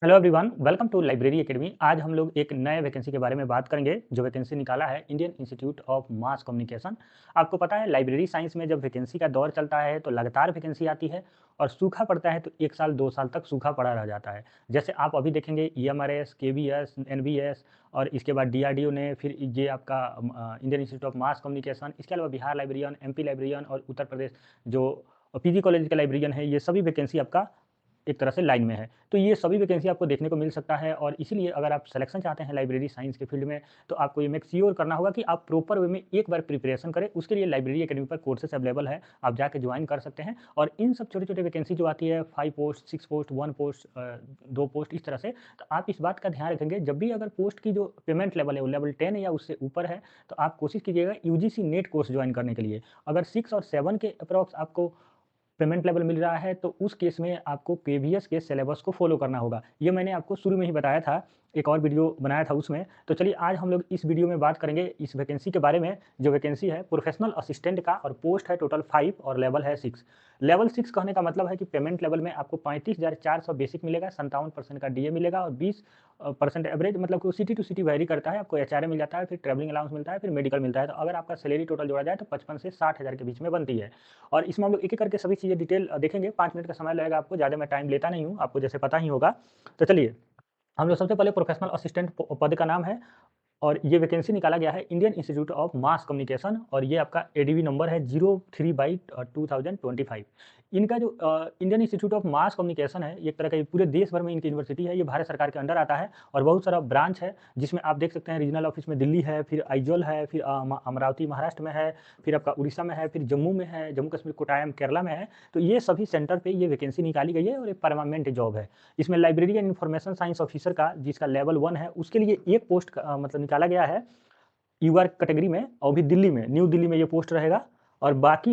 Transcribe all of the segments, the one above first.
Hello everyone, welcome to library academy. आज हम लोग एक नए वैकेंसी के बारे में बात करेंगे जो वैकेंसी निकाला है Indian Institute of Mass communication. आपको पता है लाइब्रेरी साइंस में जब वैकेंसी का दौर चलता है तो लगातार वैकेंसी आती है और सूखा पड़ता है तो 1 साल 2 साल तक सूखा पड़ा रह जाता है। जैसे आप अभी देखेंगे ईएमआरएस, केवीएस, एनवीएस और इसके बाद डीआरडीओ ने फिर ये आपका Indian Institute of Mass communication, इसके अलावा बिहार लाइब्रेरियन, एमपी लाइब्रेरियन और उत्तर प्रदेश जो पीजी कॉलेज के लाइब्रेरियन है, ये सभी वैकेंसी आपका एक तरह से लाइन में है। तो ये सभी वैकेंसी आपको देखने को मिल सकता है और इसीलिए अगर आप सिलेक्शन चाहते हैं लाइब्रेरी साइंस के फील्ड में, तो आपको ये मेक श्योर करना होगा कि आप प्रॉपर वे में एक बार प्रिपरेशन करें। उसके लिए लाइब्रेरी अकेडमी पर कोर्सेस अवेलेबल है, आप जाके ज्वाइन कर सकते हैं। और इन सब छोटे-छोटे वैकेंसी जो आती है 5 पोस्ट, 6 पोस्ट, 1 पोस्ट 2 पोस्ट इस तरह से, तो आप इस बात का ध्यान रखेंगे जब भी अगर पोस्ट की जो पेमेंट लेवल है वो लेवल 10 या उससे ऊपर है, तो आप कोशिश कीजिएगा यूजीसी नेट कोर्स ज्वाइन करने के लिए। अगर 6 और 7 के अप्रॉक्स आपको पेमेंट लेवल मिल रहा है, तो उस केस में आपको प्रीवियस के सिलेबस को फ़ॉलो करना होगा। ये मैंने आपको शुरू में ही बताया था, एक और वीडियो बनाया था उसमें। तो चलिए आज हम लोग इस वीडियो में बात करेंगे इस वैकेंसी के बारे में। जो वैकेंसी है प्रोफेशनल असिस्टेंट का और पोस्ट है टोटल 5 और लेवल है 6। लेवल 6 कहने का मतलब है कि पेमेंट लेवल में आपको 35,400 बेसिक मिलेगा, 57% का डीए मिलेगा और 20% एवरेज, मतलब कि सिटी टू सिटी वैरी करता है। आपको एचआरए मिल जाता है, फिर ट्रैवलिंग अलाउंस मिलता है, फिर मेडिकल मिलता है। तो अगर आपका सैलरी टोटल जोड़ा जाए तो 55 से 60,000 के बीच में बनती है। और इसमें हम लोग एक-एक करके सभी चीज़ें डिटेल देखेंगे। 5 मिनट का समय लगेगा आपको, ज़्यादा मैं टाइम लेता नहीं हूँ, आपको जैसे पता ही होगा। तो चलिए, हम लोग सबसे पहले प्रोफेशनल असिस्टेंट प पद का नाम है और ये वैकेंसी निकाला गया है Indian Institute of Mass communication और ये आपका एडीवी नंबर है 03/2025। इनका जो Indian Institute of Mass communication है, ये एक तरह का ये पूरे देश भर में इनकी यूनिवर्सिटी है। ये भारत सरकार के अंडर आता है और बहुत सारा ब्रांच है, जिसमें आप देख सकते हैं रीजनल ऑफिस में दिल्ली है, फिर आइजॉल है, फिर अमरावती महाराष्ट्र में है, फिर आपका उड़ीसा में है, फिर जम्मू में है, जम्मू कश्मीर कोट्टायम केरला में है। तो ये सभी सेंटर पे ये वैकेंसी निकाली गई है और ये परमानेंट जॉब है। इसमें library and information science officer का जिसका लेवल 1 है, उसके लिए एक पोस्ट मतलब निकाला गया है यूआर कैटेगरी में और भी दिल्ली में, न्यू दिल्ली में ये पोस्ट रहेगा। और बाकी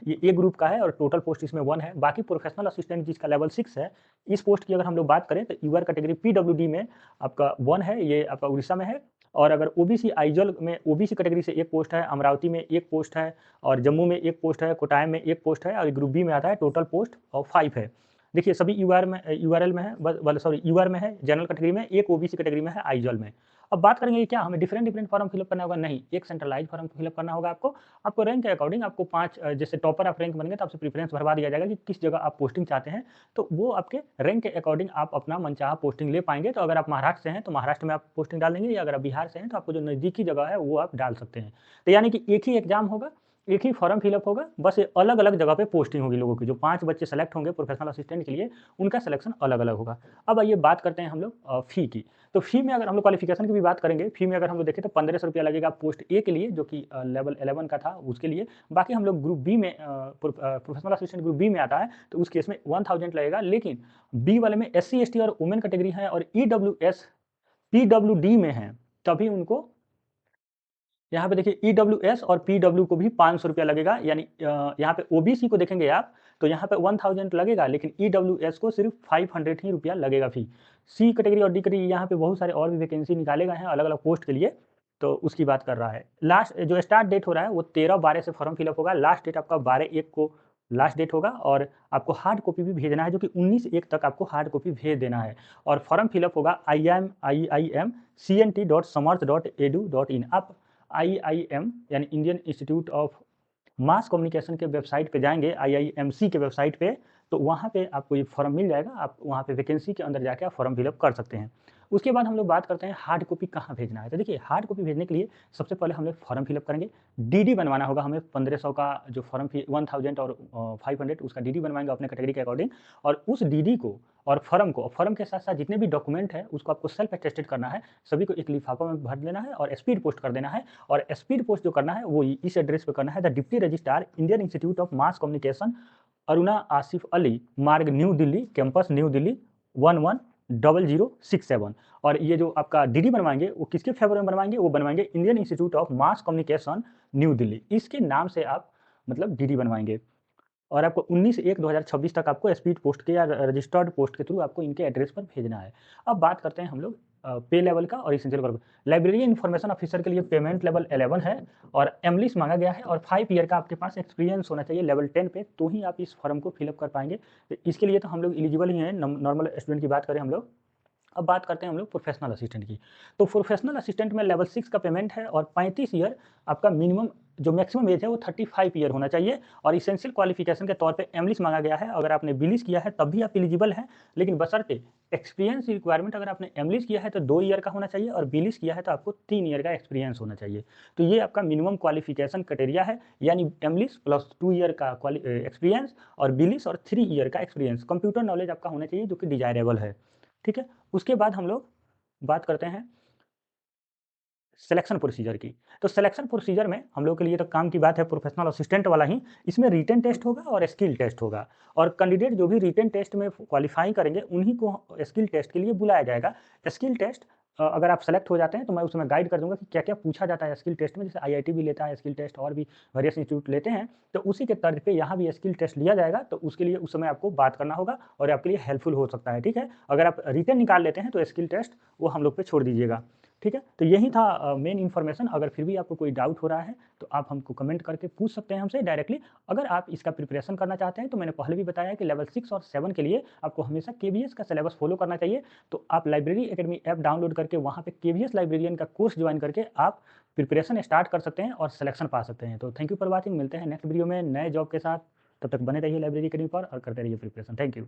ये ए ग्रुप का है और टोटल पोस्ट इसमें 1 है। बाकी प्रोफेशनल असिस्टेंट जिसका लेवल 6 है, इस पोस्ट की अगर हम लोग बात करें तो यूआर कैटेगरी पीडब्ल्यूडी में आपका 1 है, ये आपका उड़ीसा में है। और अगर ओबीसी आइजॉल में ओबीसी कैटेगरी से 1 पोस्ट है, अमरावती में 1 पोस्ट है और जम्मू में 1 पोस्ट है, कोट्टायम में 1 पोस्ट है और ग्रुप बी में आता है, टोटल पोस्ट 5 है। देखिए सभी यूआर में यूआरएल में है, सॉरी यूआर में है, जनरल कैटेगरी में, 1 ओबीसी कैटेगरी में है आइजॉल में। अब बात करेंगे कि क्या हमें डिफरेंट फॉर्म फिलअप करना होगा? नहीं, एक सेंट्रलाइज़ फॉर्म फिलअप करना होगा आपको। आपको रैंक के अकॉर्डिंग आपको 5 जैसे टॉपर आप रैंक बन गए तो आपसे प्रेफ़रेंस भरवा दिया जाएगा कि किस जगह आप पोस्टिंग चाहते हैं। तो वो आपके रैंक के अकॉर्डिंग आप अपना मनचाहा पोस्टिंग ले पाएँगे। तो अगर आप महाराष्ट्र से हैं तो महाराष्ट्र में आप पोस्टिंग डाल देंगे, या अगर आप बिहार से हैं तो आपको जो नज़दीकी जगह है वो आप डाल सकते हैं। तो यानी कि एक ही एग्ज़ाम होगा, एक ही फॉर्म फिलअप होगा, बस ये अलग-अलग जगह पे पोस्टिंग होगी लोगों की। जो 5 बच्चे सेलेक्ट होंगे प्रोफेशनल असिस्टेंट के लिए, उनका सिलेक्शन अलग-अलग होगा। अब आइए बात करते हैं हम लोग फ़ी की। तो फ़ी में अगर हम लोग क्वालिफ़िकेशन की भी बात करेंगे, फ़ी में अगर हम लोग देखें तो ₹1500 लगेगा पोस्ट ए के लिए, जो कि लेवल 11 का था उसके लिए। बाकी हम लोग ग्रुप बी में प्रोफेशनल असिस्टेंट ग्रुप बी में आता है, तो उस केस में 1000 लगेगा। लेकिन बी वाले में एससी, एसटी और वुमेन कैटेगरी है और ईडब्ल्यूएस, पीडब्ल्यूडी में हैं, तभी उनको यहाँ पे देखिए ईडब्ल्यूएस और पीडब्ल्यू को भी ₹500 लगेगा। यानी यहाँ पे ओबीसी को देखेंगे आप, तो यहाँ पे 1000 लगेगा, लेकिन ईडब्ल्यूएस को सिर्फ 500 ही रुपया लगेगा फ़ी। सी कैटेगरी और डी कैटेगरी यहाँ पे बहुत सारे और भी वैकेंसी निकाले गए हैं अलग-अलग पोस्ट के लिए, तो उसकी बात कर रहा है। लास्ट जो स्टार्ट डेट हो रहा है वो 13/12 से फॉर्म फिलअप होगा। लास्ट डेट आपका 12/1 को लास्ट डेट होगा और आपको हार्ड कॉपी भी भेजना है, जो कि 19/1 तक आपको हार्ड कॉपी भेज देना है। और फॉर्म फिलअप होगा iimcnt.samarth.edu.in। आप आईआईएम यानी Indian Institute of Mass communication के वेबसाइट पे जाएँगे, आईआईएमसी के वेबसाइट पे, तो वहाँ पे आपको ये फॉर्म मिल जाएगा। आप वहाँ पे वैकेंसी के अंदर जाके आप फॉर्म फिल अप कर सकते हैं। उसके बाद हम लोग बात करते हैं हार्ड कॉपी कहाँ भेजना है। तो देखिए हार्ड कॉपी भेजने के लिए सबसे पहले हम लोग फॉर्म फिल अप करेंगे। डीडी बनवाना होगा हमें 1500 का जो फॉर्म फी 1000 और 500 उसका डीडी बनवाएँगे अपने कैटेगरी के अकॉर्डिंग। और उस डीडी को और फॉर्म के साथ-साथ जितने भी डॉक्यूमेंट हैं उसको आपको सेल्फ अटेस्टेड करना है। सभी को एक लिफाफा में भर देना है और स्पीड पोस्ट कर देना है। और स्पीड पोस्ट जो करना है वो इस एड्रेस पे करना है, the deputy registrar Indian Institute of Mass Communication, Aruna Asaf Ali Marg, New Delhi, campus New Delhi 110067। और ये जो आपका डीडी बनवाएँगे वो किसके फेवर में बनवाएँगे? वो बनवाएँगे Indian Institute of Mass communication new Delhi. इसके नाम से आप मतलब डीडी बनवाएँगे। और आपको 19/1/2026 तक आपको स्पीड पोस्ट के या रजिस्टर्ड पोस्ट के थ्रू आपको इनके एड्रेस पर भेजना है। अब बात करते हैं हम लोग पे लेवल का और essential work. Library information officer के लिए पेमेंट लेवल 11 है और एमलिस माँगा गया है और 5 ईयर का आपके पास एक्सपीरियंस होना चाहिए लेवल 10 पे, तो ही आप इस फॉर्म को फिल अप कर पाएँगे। तो इसके लिए तो हम लोग एलिजिबल ही हैं, नॉर्मल स्टूडेंट की बात करें हम लोग अब बात करते हैं हम लोग प्रोफेशनल असिस्टेंट की। तो प्रोफेशनल असिस्टेंट में लेवल 6 का पेमेंट है और 35 ईयर आपका मिनिमम जो मैक्सिमम एज है वो 35 ईयर होना चाहिए और एसेंशियल क्वालिफिकेशन के तौर पे एमलिस मांगा गया है। अगर आपने बिलिस किया है तब भी आप एलिजिबल हैं, लेकिन बशर्ते एक्सपीरियंस रिक्वायरमेंट अगर आपने एमलिस किया है तो 2 ईयर का होना चाहिए और बिलिस किया है तो आपको 3 ईयर का एक्सपीरियंस होना चाहिए। तो ये आपका मिनिमम क्वालिफिकेशन क्राइटेरिया है, यानी एमलिस प्लस 2 ईयर का एक्सपीरियंस और बिलिस और 3 ईयर का एक्सपीरियंस। कंप्यूटर नॉलेज आपका होना चाहिए जो कि डिजायरेबल है, ठीक है? उसके बाद हम लोग बात करते हैं सिलेक्शन प्रोसीजर की। तो सिलेक्शन प्रोसीजर में हम लोग के लिए तो काम की बात है प्रोफेशनल असिस्टेंट वाला ही, इसमें रिटन टेस्ट होगा और स्किल टेस्ट होगा और कैंडिडेट जो भी रिटन टेस्ट में क्वालीफाई करेंगे उन्हीं को स्किल टेस्ट के लिए बुलाया जाएगा। स्किल टेस्ट अगर आप सेलेक्ट हो जाते हैं तो मैं उसमें गाइड कर दूंगा कि क्या-क्या पूछा जाता है स्किल टेस्ट में, जैसे आईआईटी भी लेता है स्किल टेस्ट और भी वेरियस इंस्टीट्यूट लेते हैं, तो उसी के तर्ज पे यहाँ भी स्किल टेस्ट लिया जाएगा, तो उसके लिए उस समय आपको बात करना होगा और आपके लिए हेल्पफुल हो सकता है, ठीक है? अगर आप रिटन निकाल लेते हैं तो स्किल टेस्ट वो हम लोग पे छोड़ दीजिएगा। ठीक है? तो यही था मेन इन्फॉर्मेशन। अगर फिर भी आपको कोई डाउट हो रहा है, तो आप हमको कमेंट करके पूछ सकते हैं हमसे डायरेक्टली। अगर आप इसका प्रिपरेशन करना चाहते हैं, तो मैंने पहले भी बताया कि लेवल 6 और 7 के लिए आपको हमेशा केवीएस का सिलेबस फॉलो करना चाहिए। तो आप लाइब्रेरी अकेडमी ऐप डाउनलोड करके वहाँ पे केवीएस लाइब्रेरियन का कोर्स जॉइन करके आप प्रिपरेशन स्टार्ट कर सकते हैं और सिलेक्शन पा सकते हैं। तो थैंक यू फॉर वॉचिंग। मिलते हैं नेक्स्ट वीडियो में नए जॉब के साथ। तब तक बने रहिए लाइब्रेरी अकेडमी पर और करते रहिए प्रिपरेशन। Thank you.